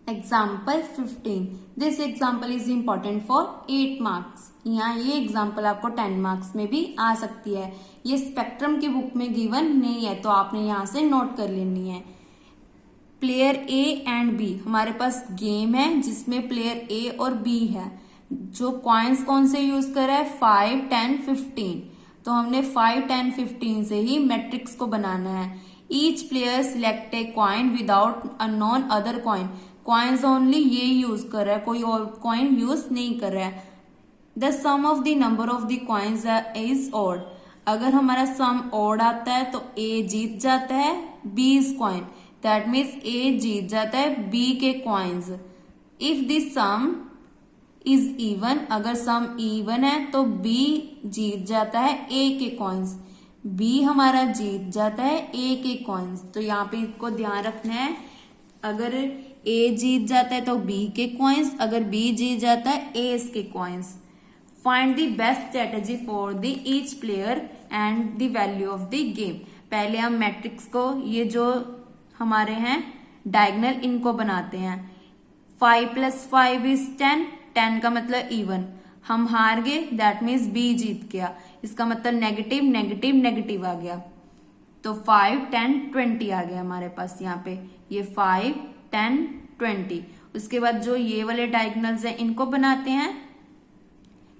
Example 15। This example is important for 8 marks. यहाँ ये example आपको 10 मार्क्स में भी आ सकती है। ये स्पेक्ट्रम की बुक में गिवन नहीं है तो आपने यहाँ से नोट कर लेनी है। प्लेयर ए एंड बी, हमारे पास गेम है जिसमें प्लेयर ए और बी है। जो कॉइन्स कौन से यूज कर रहा है, 5, 10, 15। तो हमने 5, 10, 15 से ही मैट्रिक्स को बनाना है। Each player select a coin without a none other coin. Coins only ये यूज कर रहा है, कोई और कॉइन यूज नहीं कर रहा है। The sum of the number of the coins is odd. अगर हमारा सम ऑड आता है तो ए जीत जाता है बीज कॉइन, दैट मीन्स ए जीत जाता है बी के coins. If the sum is even, अगर सम इवन है तो बी जीत जाता है ए के कॉइन्स, बी हमारा जीत जाता है ए के कॉइन्स। तो यहाँ पे इसको ध्यान रखना है, अगर ए जीत जाता है तो बी के कॉइन्स, अगर बी जीत जाता है ए के coins. Find the best strategy for the each player and the value of the game. पहले हम मैट्रिक्स को, ये जो हमारे हैं डायगोनल, इनको बनाते हैं। 5 + 5 इज 10, 10 का मतलब इवन। हम हार गए, दैट मीन्स बी जीत गया। इसका मतलब नेगेटिव नेगेटिव नेगेटिव आ गया। तो 5, 10, 20 आ गया हमारे पास यहाँ पे। ये 5, 10, 20। उसके बाद जो ये वाले डायगोनल्स हैं इनको बनाते हैं।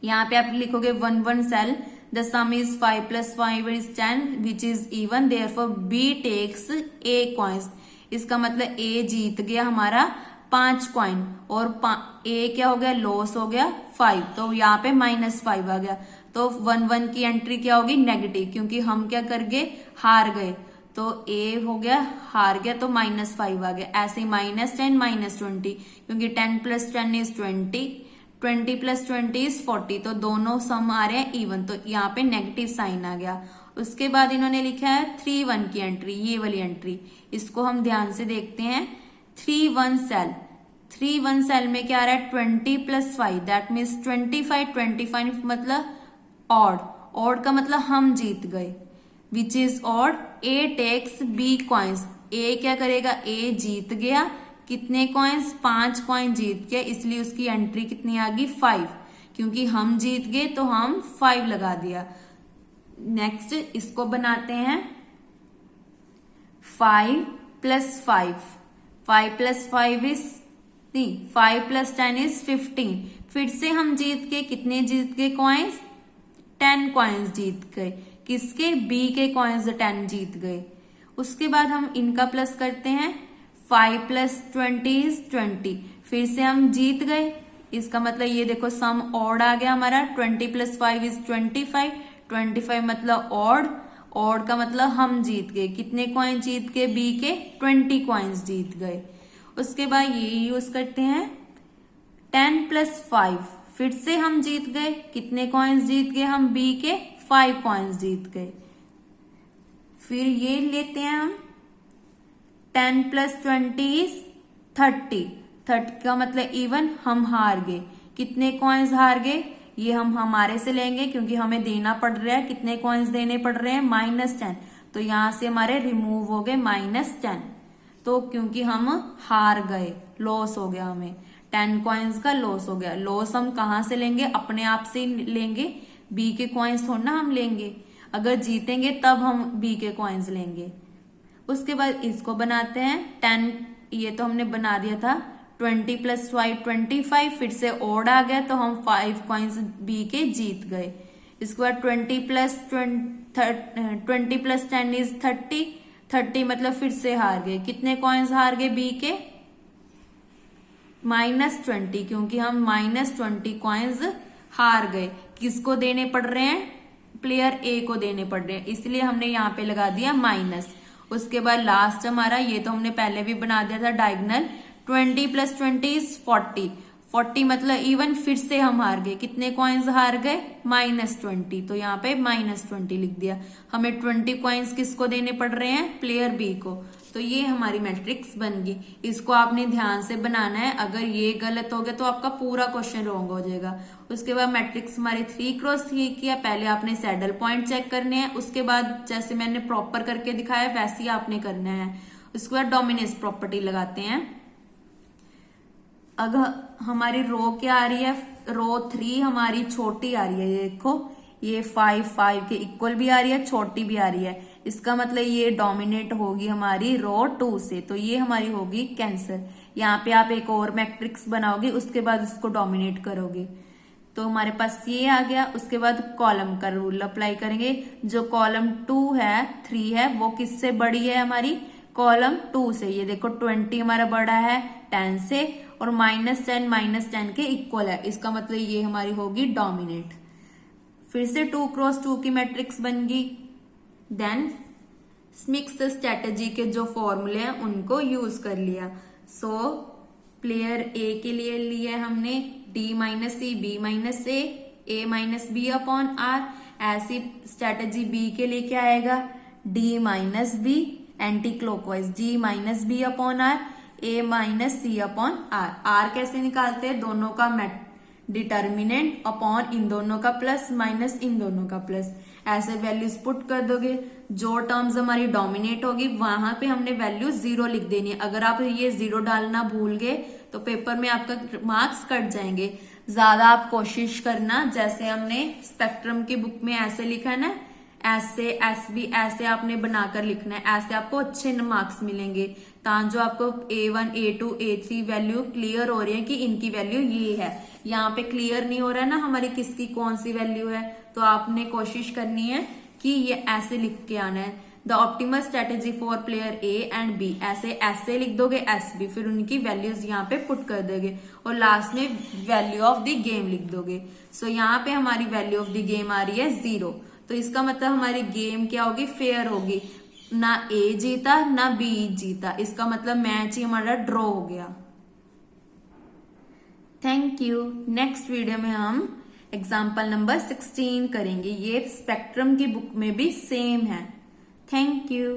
यहाँ पे आप लिखोगे 1 1 cell, the sum is 5 + 5 is 10 which is even, therefore B takes A coins. इसका मतलब ए जीत गया हमारा 5 कॉइन और ए क्या हो गया, लॉस हो गया 5। तो यहाँ पे -5 आ गया। तो 1 1 की एंट्री क्या होगी, नेगेटिव, क्योंकि हम क्या कर गए, हार गए। तो ए हो गया, हार गया, तो -5 आ गया। ऐसे ही -10 -20, क्योंकि 10 + 10 इज 20, 20 + 20 इज 40। तो दोनों सम आ रहे हैं इवन, तो यहाँ पे नेगेटिव साइन आ गया। उसके बाद इन्होंने लिखा है 3 1 की एंट्री, ये वाली एंट्री। इसको हम ध्यान से देखते हैं। 3 1 सेल, 3 1 सेल में क्या आ रहा है, 20 + 5, दैट मीन्स 25, 25 मतलब ऑड। ऑड का मतलब हम जीत गए, which is odd. A takes B coins, A क्या करेगा, ए जीत गया। कितने कॉइन्स, 5 कॉइन जीत गया, इसलिए उसकी एंट्री कितनी आ गई, 5। क्योंकि हम जीत गए तो हम 5 लगा दिया। नेक्स्ट इसको बनाते हैं 5 + 5, 5 + 5 इज 5 + 10 इज 15। फिर से हम जीत गए, कितने जीत गए कॉइन्स, 10 कॉइन्स जीत गए। किसके, बी के कॉइन्स 10 जीत गए। उसके बाद हम इनका प्लस करते हैं, 5 + 20 इज 20। फिर से हम जीत गए, इसका मतलब ये देखो सम ऑड आ गया हमारा। 20 + 5 इज 25, 25 मतलब ऑड। ऑड का मतलब हम जीत गए। कितने कॉइन जीत गए, बी के 20 कॉइन्स जीत गए। उसके बाद ये यूज करते हैं 10 + 5, फिर से हम जीत गए। कितने कॉइन्स जीत गए हम, बी के 5 कॉइन्स जीत गए। फिर ये लेते हैं हम 10 + 20 इज 30, 30 का मतलब इवन, हम हार गए। कितने कॉइन्स हार गए, ये हम हमारे से लेंगे क्योंकि हमें देना पड़ रहा है। कितने कॉइन्स देने पड़ रहे हैं, -10। तो यहां से हमारे रिमूव हो गए -10। तो क्योंकि हम हार गए, लॉस हो गया, हमें 10 कॉइन्स का लॉस हो गया। लॉस हम कहाँ से लेंगे, अपने आप से ही लेंगे, बी के कॉइन्स थोड़ा ना हम लेंगे। अगर जीतेंगे तब हम बी के कॉइन्स लेंगे। उसके बाद इसको बनाते हैं 10, ये तो हमने बना दिया था। 20 + 5 25, फिर से ऑड आ गया तो हम 5 कॉइन्स बी के जीत गए। इसके बाद 20 + 10 इज 30, 30 मतलब फिर से हार गए। कितने कॉइन्स हार गए, बी के -20, क्योंकि हम -20 कॉइन्स हार गए। किसको देने पड़ रहे हैं, प्लेयर ए को देने पड़ रहे हैं, इसलिए हमने यहाँ पे लगा दिया माइनस। उसके बाद लास्ट हमारा, ये तो हमने पहले भी बना दिया था डायगोनल। 20 + 20 इज 40, 40 मतलब इवन, फिर से हम हार गए। कितने कॉइन्स हार गए, -20, तो यहाँ पे -20 लिख दिया। हमें 20 कॉइन्स किसको देने पड़ रहे हैं, प्लेयर बी को। तो ये हमारी मैट्रिक्स बन गई। इसको आपने ध्यान से बनाना है, अगर ये गलत हो गया तो आपका पूरा क्वेश्चन रॉन्ग हो जाएगा। उसके बाद मैट्रिक्स हमारी 3x3 की है। पहले आपने सैडल पॉइंट चेक करने हैं, उसके बाद जैसे मैंने प्रॉपर करके दिखाया वैसे ही आपने करना है। उसके बाद डोमिनेंस प्रॉपर्टी लगाते हैं। अगर हमारी रो क्या आ रही है, रो 3 हमारी छोटी आ रही है, ये देखो ये 5 के इक्वल भी आ रही है, छोटी भी आ रही है। इसका मतलब ये डोमिनेट होगी हमारी रो 2 से, तो ये हमारी होगी कैंसर। यहाँ पे आप एक और मैट्रिक्स बनाओगे, उसके बाद उसको डोमिनेट करोगे, तो हमारे पास ये आ गया। उसके बाद कॉलम का रूल अप्लाई करेंगे। जो कॉलम 2 है 3 है वो किससे बड़ी है, हमारी कॉलम 2 से। ये देखो 20 हमारा बड़ा है 10 से, और -10 के इक्वल है, इसका मतलब ये हमारी होगी डोमिनेट। फिर से 2 क्रॉस 2 की मैट्रिक्स बन गई। देन मिक्स स्ट्रेटेजी के जो फॉर्मूले हैं उनको यूज कर लिया। सो प्लेयर ए के लिए लिए हमने D minus C B minus A minus B upon R. ऐसी स्ट्रेटेजी बी के लिए क्या आएगा, D minus B anticlockwise G minus B upon R, A minus C upon R. R कैसे निकालते हैं, दोनों का डिटर्मिनेंट अपॉन इन दोनों का प्लस माइनस इन दोनों का प्लस, ऐसे वैल्यूज पुट कर दोगे। जो टर्म्स हमारी डोमिनेट होगी वहां पे हमने वैल्यू 0 लिख देनी है। अगर आप ये 0 डालना भूल गए तो पेपर में आपका मार्क्स कट जाएंगे। ज्यादा आप कोशिश करना, जैसे हमने स्पेक्ट्रम की बुक में ऐसे लिखा है ना, ऐसे एस बी ऐसे आपने बनाकर लिखना है, ऐसे आपको अच्छे मार्क्स मिलेंगे। जो आपको A1 A2 A3 value clear हो रही है कि इनकी वैल्यू ये है। यहाँ पे क्लियर नहीं हो रहा है ना हमारी किसकी कौन सी वैल्यू है, तो आपने कोशिश करनी है कि ये ऐसे लिख के आना है, the optimal strategy for player A and B. ऐसे लिख दोगे एस बी, फिर उनकी वैल्यूज यहाँ पे पुट कर दोगे और लास्ट में वैल्यू ऑफ द गेम लिख दोगे। सो यहाँ पे हमारी वैल्यू ऑफ द गेम आ रही है 0, तो इसका मतलब हमारी गेम क्या होगी, फेयर होगी। ना ए जीता ना बी जीता, इसका मतलब मैच ही हमारा ड्रॉ हो गया। Thank you. नेक्स्ट वीडियो में हम एग्जाम्पल नंबर 16 करेंगे। ये स्पेक्ट्रम की बुक में भी सेम है। Thank you.